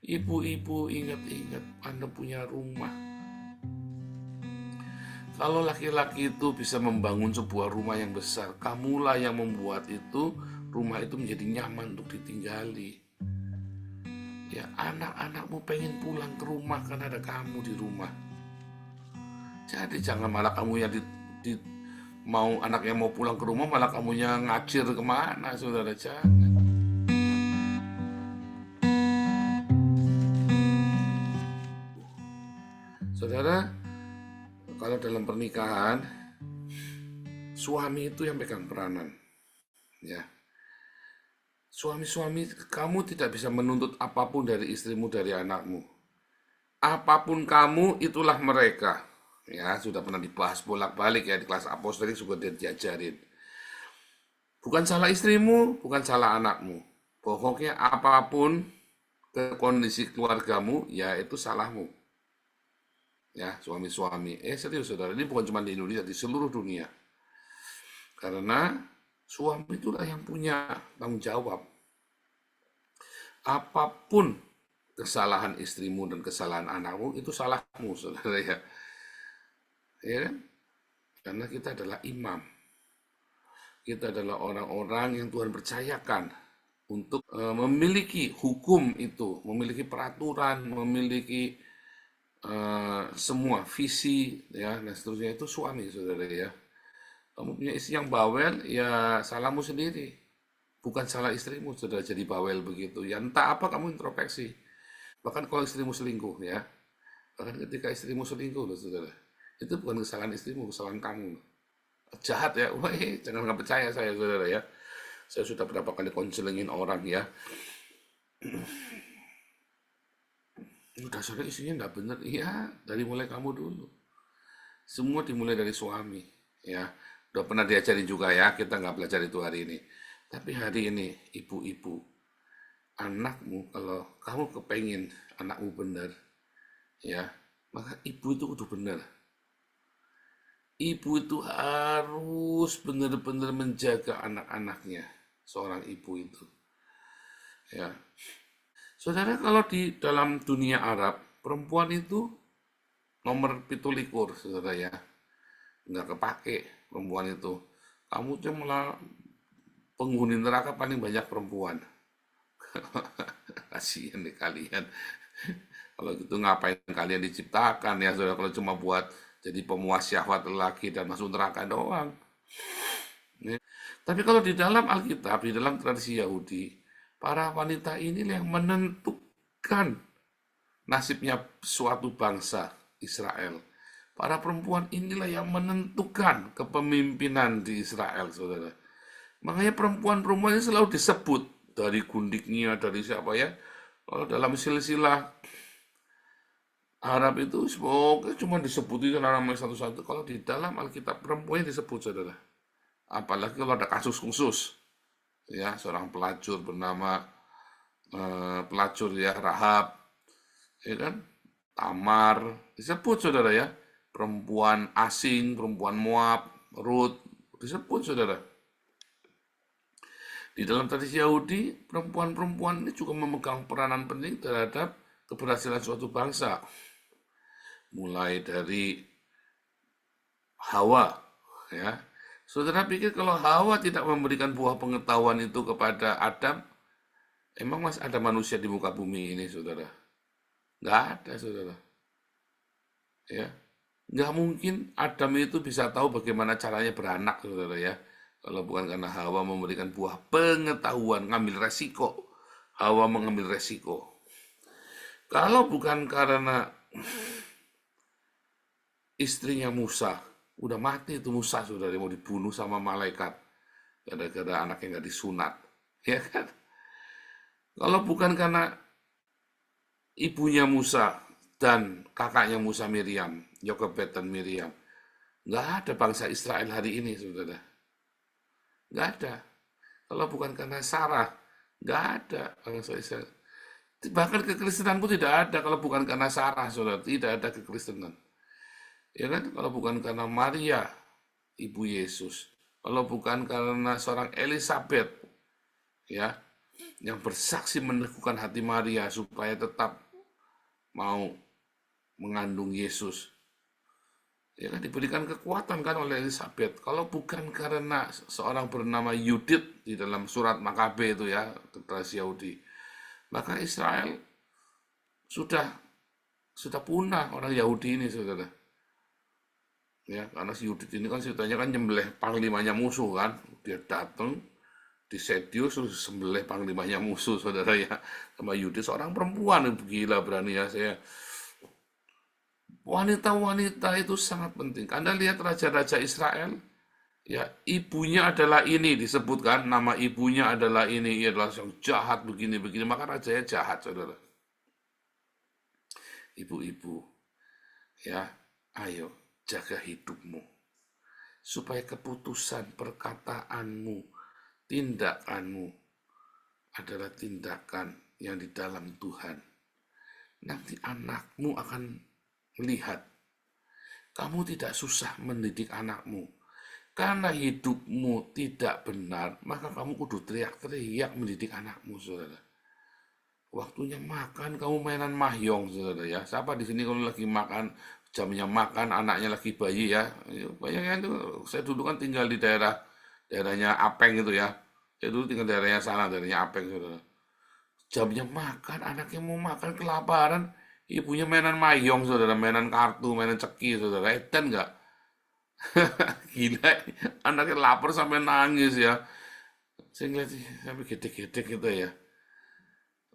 Ibu-ibu, ingat-ingat Anda punya rumah. Kalau laki-laki itu bisa membangun sebuah rumah yang besar, kamulah yang membuat itu, rumah itu menjadi nyaman untuk ditinggali. Ya, anak-anakmu pengen pulang ke rumah karena ada kamu di rumah. Jadi jangan malah kamu yang mau anaknya mau pulang ke rumah malah kamunya ngacir kemana, saudara, jangan. Saudara, kalau dalam pernikahan suami itu yang pegang peranan, ya. Suami-suami, kamu tidak bisa menuntut apapun dari istrimu, dari anakmu. Apapun kamu, itulah mereka. Ya, sudah pernah dibahas bolak-balik ya di kelas apostolik juga diajarin. Bukan salah istrimu, bukan salah anakmu. Pokoknya apapun ke kondisi keluargamu, ya itu salahmu. Ya, suami-suami. Serius saudara, ini bukan cuma di Indonesia, di seluruh dunia. Karena suami itulah yang punya tanggung jawab. Apapun kesalahan istrimu dan kesalahan anakmu, itu salahmu, saudara ya. Ya kan? Karena kita adalah imam. Kita adalah orang-orang yang Tuhan percayakan untuk memiliki hukum itu, memiliki peraturan, memiliki semua visi, ya, dan seterusnya itu suami, saudara ya. Kamu punya istri yang bawel, ya salahmu sendiri. Bukan salah istrimu, sudah jadi bawel begitu. Ya entah apa kamu introspeksi. Bahkan kalau istrimu selingkuh, ya. Bahkan ketika istrimu selingkuh, loh, saudara. Itu bukan kesalahan istrimu, kesalahan kamu. Jahat ya, wah jangan nggak percaya saya, saudara ya. Saya sudah berapa kali konselingin orang ya. Udah sore isinya nggak bener, iya dari mulai kamu dulu. Semua dimulai dari suami, ya. Udah pernah diajarin juga ya, kita nggak belajar itu hari ini. Tapi hari ini, ibu-ibu, anakmu, kalau kamu kepengen anakmu benar, ya, maka ibu itu kudu benar. Ibu itu harus benar-benar menjaga anak-anaknya, seorang ibu itu. Ya, saudara, kalau di dalam dunia Arab, perempuan itu nomor pitulikur, saudara ya, nggak kepake perempuan itu. Kamu tuh malah penghuni neraka paling banyak perempuan. Kasihan nih kalian. Kalau gitu ngapain kalian diciptakan ya, saudara? Kalau cuma buat jadi pemuas syahwat lelaki dan masuk neraka doang. Ya. Tapi kalau di dalam Alkitab, di dalam tradisi Yahudi, para wanita ini yang menentukan nasibnya suatu bangsa Israel. Para perempuan inilah yang menentukan kepemimpinan di Israel, saudara. Makanya perempuan-perempuan ini selalu disebut dari gundiknya, dari siapa ya. Kalau dalam silsilah Arab itu semoga cuma disebutin namanya satu-satu. Kalau di dalam Alkitab perempuannya disebut, saudara. Apalagi kalau ada kasus khusus, ya seorang pelacur bernama pelacur ya Rahab, ya kan, Tamar, disebut, saudara ya. Perempuan asing, perempuan Moab, Ruth, disebut, saudara. Di dalam tradisi Yahudi, perempuan-perempuan ini juga memegang peranan penting terhadap keberhasilan suatu bangsa. Mulai dari Hawa, ya. Saudara pikir kalau Hawa tidak memberikan buah pengetahuan itu kepada Adam, emang masih ada manusia di muka bumi ini, saudara? Nggak ada, saudara. Ya, nggak mungkin Adam itu bisa tahu bagaimana caranya beranak, saudara ya. Kalau bukan karena Hawa memberikan buah pengetahuan, ngambil resiko. Hawa mengambil resiko. Kalau bukan karena istrinya Musa, udah mati itu Musa, saudara, mau dibunuh sama malaikat. Gara-gara anaknya nggak disunat. Ya kan? Kalau bukan karena ibunya Musa dan kakaknya Musa, Miriam, Yokebed dan Miriam, nggak ada bangsa Israel hari ini, saudara. Nggak ada. Kalau bukan karena Sarah, nggak ada bangsa Israel. Bahkan kekristenan pun tidak ada kalau bukan karena Sarah, saudara. Tidak ada kekristenan. Ya kan? Kalau bukan karena Maria, ibu Yesus. Kalau bukan karena seorang Elizabeth, ya. yang bersaksi meneguhkan hati Maria supaya tetap mau mengandung Yesus. Ya kan diberikan kekuatan kan oleh Elizabeth. Kalau bukan karena seorang bernama Yudit di dalam surat Makabe itu ya, generasi Yahudi, maka Israel sudah punah orang Yahudi ini, saudara. Ya, karena si Yudit ini kan ceritanya kan nyembelih panglimanya musuh kan. Dia datang di Sedius terus sembelih panglimanya musuh, saudara ya. Sama Yudit seorang perempuan, gila berani ya saya. Wanita-wanita itu sangat penting. Anda lihat raja-raja Israel, ya ibunya adalah ini disebutkan, nama ibunya adalah ini, ia adalah yang jahat begini-begini, maka rajanya jahat, saudara. Ibu-ibu, ya, ayo jaga hidupmu supaya keputusan perkataanmu, tindakanmu adalah tindakan yang di dalam Tuhan. Nanti anakmu akan melihat kamu tidak susah mendidik anakmu. Karena hidupmu tidak benar, maka kamu kudu teriak-teriak mendidik anakmu, saudara. Waktunya makan, kamu mainan mahjong, saudara ya. Siapa di sini kalau lagi makan, jamnya makan, anaknya lagi bayi ya. Bayangin itu, saya dulu kan tinggal di daerahnya Apeng itu ya. Saya dulu tinggal daerahnya sana, daerahnya Apeng, saudara. Jamnya makan, anaknya mau makan kelaparan, ibunya mainan mahjong, saudara, mainan kartu, mainan ceki, saudara. Edan nggak? Gila, anaknya lapar sampai nangis ya. Saya ngeliat sampai gede-gede gitu ya.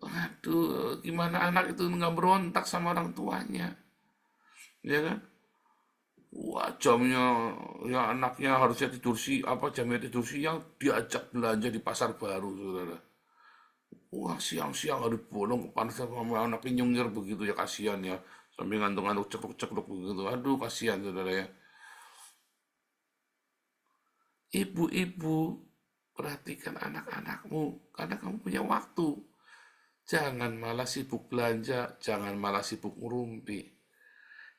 Waduh, gimana anak itu nggak berontak sama orang tuanya, ya kan? Wah, jamnya ya anaknya harusnya tidur apa jamnya tidur siang diajak belanja di pasar baru, saudara. Wah, siang-siang harus bolong kepanasan sama anaknya nyengir begitu ya, kasihan ya. Sampai ngantuk-ngantuk cekluk-cekluk begitu. Aduh, kasihan, saudara ya. Ibu-ibu, perhatikan anak-anakmu karena kamu punya waktu. Jangan malah sibuk belanja, jangan malah sibuk ngerumpi.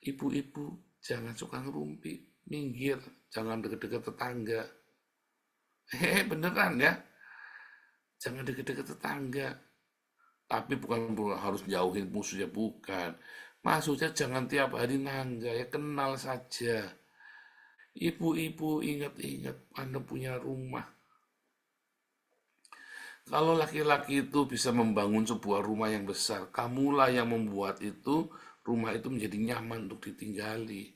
Ibu-ibu, jangan suka ngerumpi, minggir, jangan deket-deket tetangga. Hehe, beneran ya, jangan deket-deket tetangga. Tapi bukan harus jauhin musuhnya, bukan. Maksudnya jangan tiap hari nangga, ya kenal saja. Ibu-ibu, ingat-ingat Anda punya rumah. Kalau laki-laki itu bisa membangun sebuah rumah yang besar, kamulah yang membuat itu, rumah itu menjadi nyaman untuk ditinggali.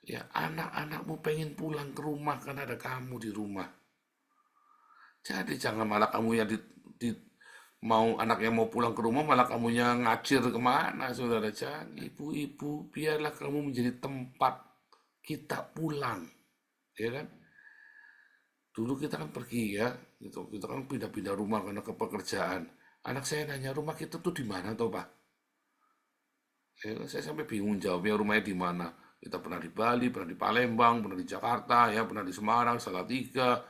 Ya, anak-anakmu pengen pulang ke rumah karena ada kamu di rumah. Jadi jangan malah kamu yang mau anaknya mau pulang ke rumah malah kamunya ngacir kemana, saudara. Jangan, ibu-ibu, biarlah kamu menjadi tempat kita pulang, ya kan? Dulu kita kan pergi ya, gitu. Kita kan pindah-pindah rumah karena kepekerjaan. Anak saya nanya rumah kita tuh di mana toh Pak? Ya, saya sampai bingung jawabnya rumahnya di mana. Kita pernah di Bali, pernah di Palembang, pernah di Jakarta, ya pernah di Semarang, Salatiga,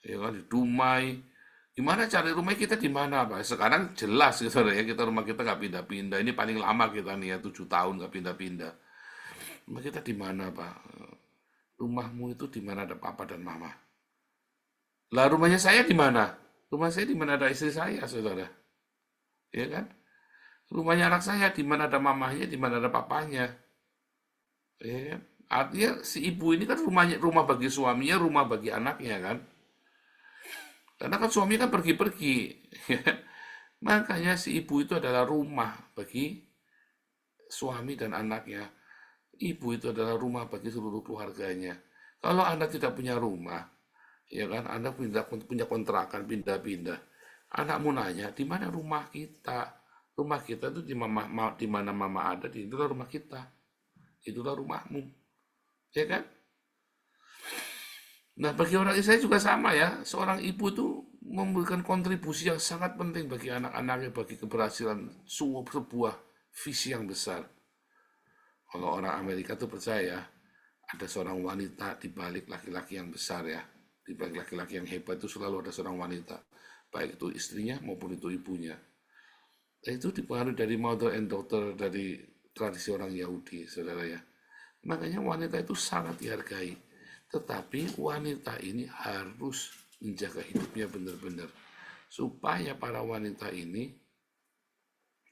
ya kan di Dumai. Gimana cari rumah kita di mana Pak? Sekarang jelas gitu ya, kita rumah kita nggak pindah-pindah. Ini paling lama kita nih ya 7 tahun nggak pindah-pindah. Rumah kita di mana Pak? Rumahmu itu di mana ada papa dan mama? Lah rumahnya saya di mana? Rumah saya di mana ada istri saya, saudara. Ya kan? Rumahnya anak saya di mana ada mamahnya, di mana ada papanya. Ya kan? Artinya si ibu ini kan rumah bagi suaminya, rumah bagi anaknya kan. Karena kan suami kan pergi-pergi. Ya kan? Makanya si ibu itu adalah rumah bagi suami dan anaknya. Ibu itu adalah rumah bagi seluruh keluarganya. Kalau Anda tidak punya rumah, ya kan, Anda punya kontrakan, pindah-pindah. Anakmu nanya, di mana rumah kita? Rumah kita itu di mana mama ada, itulah rumah kita. Itulah rumahmu. Ya kan? Nah, bagi orang Israel juga sama ya. Seorang ibu itu memberikan kontribusi yang sangat penting bagi anak-anaknya, bagi keberhasilan sebuah visi yang besar. Kalau orang Amerika itu percaya, ada seorang wanita di balik laki-laki yang besar ya. Di balik laki-laki yang hebat itu selalu ada seorang wanita. Baik itu istrinya maupun itu ibunya. Dan itu dipengaruhi dari mother and daughter dari tradisi orang Yahudi, saudara ya. Makanya wanita itu sangat dihargai. Tetapi wanita ini harus menjaga hidupnya benar-benar. supaya para wanita ini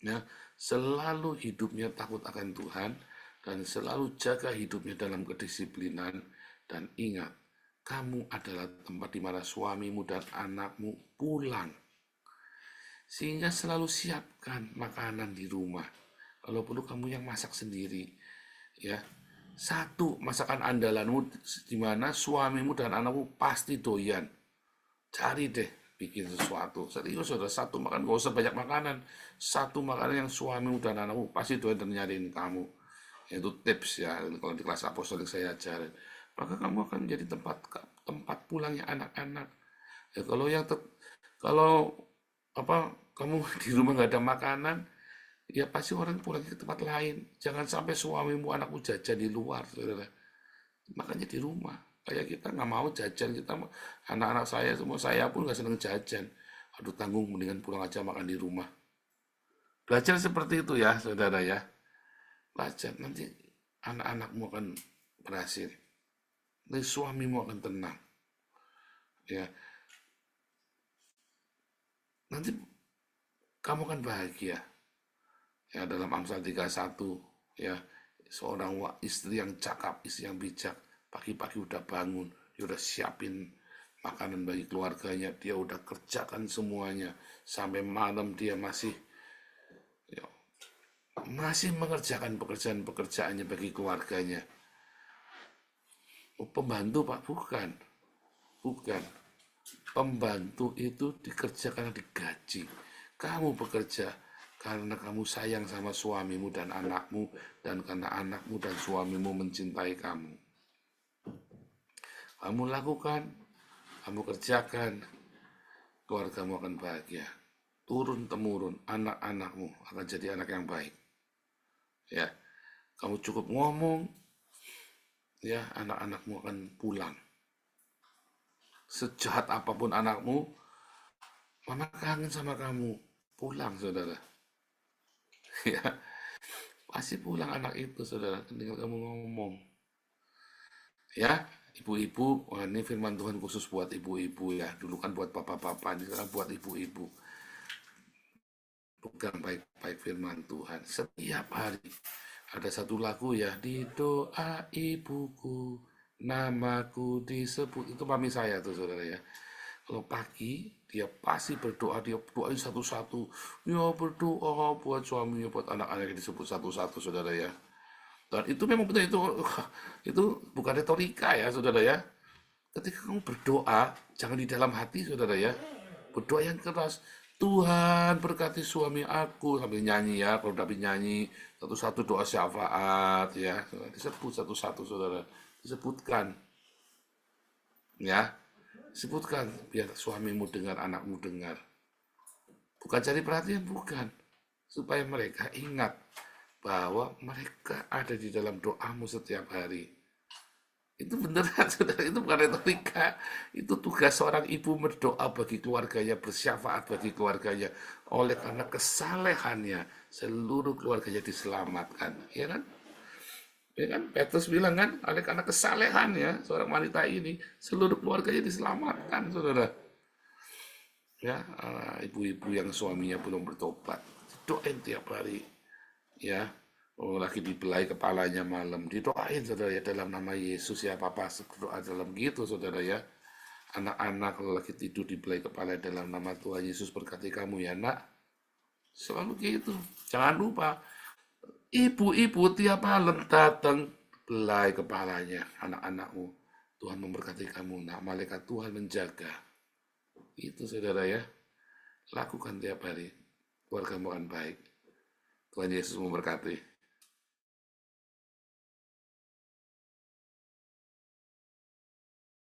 ya selalu hidupnya takut akan Tuhan dan selalu jaga hidupnya dalam kedisiplinan. Dan ingat, kamu adalah tempat di mana suamimu dan anakmu pulang, sehingga selalu siapkan makanan di rumah. Kalau perlu kamu yang masak sendiri, ya. Satu masakan andalanmu di mana suamimu dan anakmu pasti doyan. Cari deh bikin sesuatu. Serius, saudara, satu makan, gak usah banyak makanan. Satu makanan yang suamimu dan anakmu pasti doyan dan nyariin kamu. Itu tips ya, kalau di kelas apostolik saya ajarin. Maka kamu akan menjadi tempat pulangnya anak-anak. Ya, kalau apa kamu di rumah nggak ada makanan, ya pasti orang pulang ke tempat lain. Jangan sampai suamimu anakmu jajan di luar, saudara. Makanya di rumah. Kayak kita nggak mau jajan, kita anak-anak saya semua, saya pun nggak seneng jajan. Aduh, tanggung, mendingan pulang aja makan di rumah. Belajar seperti itu ya, saudara ya. Belajar, nanti anak-anakmu akan berhasil. Nanti suamimu akan tenang. Ya, nanti kamu akan bahagia. Ya, dalam Amsal 31, ya, seorang istri yang cakap, istri yang bijak, pagi-pagi udah bangun, dia udah siapin makanan bagi keluarganya, dia udah kerjakan semuanya, sampai malam dia masih ya, masih mengerjakan pekerjaan-pekerjaannya bagi keluarganya. Oh, pembantu Pak, bukan. Bukan. Pembantu itu dikerjakan digaji. Kamu bekerja karena kamu sayang sama suamimu dan anakmu, dan karena anakmu dan suamimu mencintai kamu. Kamu lakukan, kamu kerjakan, keluargamu akan bahagia. Turun-temurun, anak-anakmu akan jadi anak yang baik. Ya, kamu cukup ngomong, ya anak-anakmu akan pulang. Sejahat apapun anakmu, mama kangen sama kamu. Pulang, saudara. Ya, pasti pulang anak itu, saudara. Tinggal kamu ngomong. Ya, ibu-ibu, wah ini firman Tuhan khusus buat ibu-ibu ya. Dulu kan buat bapak-bapak, ini sekarang buat ibu-ibu. Pegang baik-baik firman Tuhan. Setiap hari ada satu lagu ya, di doa ibuku, namaku disebut. Itu mami saya tuh, saudara ya. Kalau pagi, dia pasti berdoa, dia doain satu-satu. Ya berdoa buat suaminya, buat anak-anak yang disebut satu-satu, saudara ya. Dan itu memang betul, itu bukan retorika ya, saudara ya. Ketika kamu berdoa, jangan di dalam hati, saudara ya. Berdoa yang keras. Tuhan berkati suami aku, sambil nyanyi ya, kalau David nyanyi satu-satu doa syafaat ya, disebut satu-satu, saudara, disebutkan ya, sebutkan biar suamimu dengar, anakmu dengar. Bukan cari perhatian, bukan, supaya mereka ingat bahwa mereka ada di dalam doamu setiap hari. Itu beneran, saudara, itu bukan retorika. Itu tugas seorang ibu berdoa bagi keluarganya, bersyafaat bagi keluarganya. Oleh karena kesalehannya, seluruh keluarganya diselamatkan. Ya kan? Ya kan? Petrus bilang kan, oleh karena kesalehannya, seorang wanita ini, seluruh keluarganya diselamatkan, saudara. Ya, ibu-ibu yang suaminya belum bertobat, doain tiap hari. Ya, oh, lagi dibelai kepalanya malam, didoain, saudara ya, dalam nama Yesus ya, papa berdoa dalam gitu, saudara ya. Anak-anak kalau lagi tidur dibelai kepala dalam nama Tuhan Yesus berkati kamu ya nak. Selalu gitu. Jangan lupa, ibu-ibu tiap malam datang belai kepalanya anak-anakmu. Tuhan memberkati kamu nak, malaikat Tuhan menjaga. Itu, saudara ya. Lakukan tiap hari. Keluargamu akan baik. Tuhan Yesus memberkati.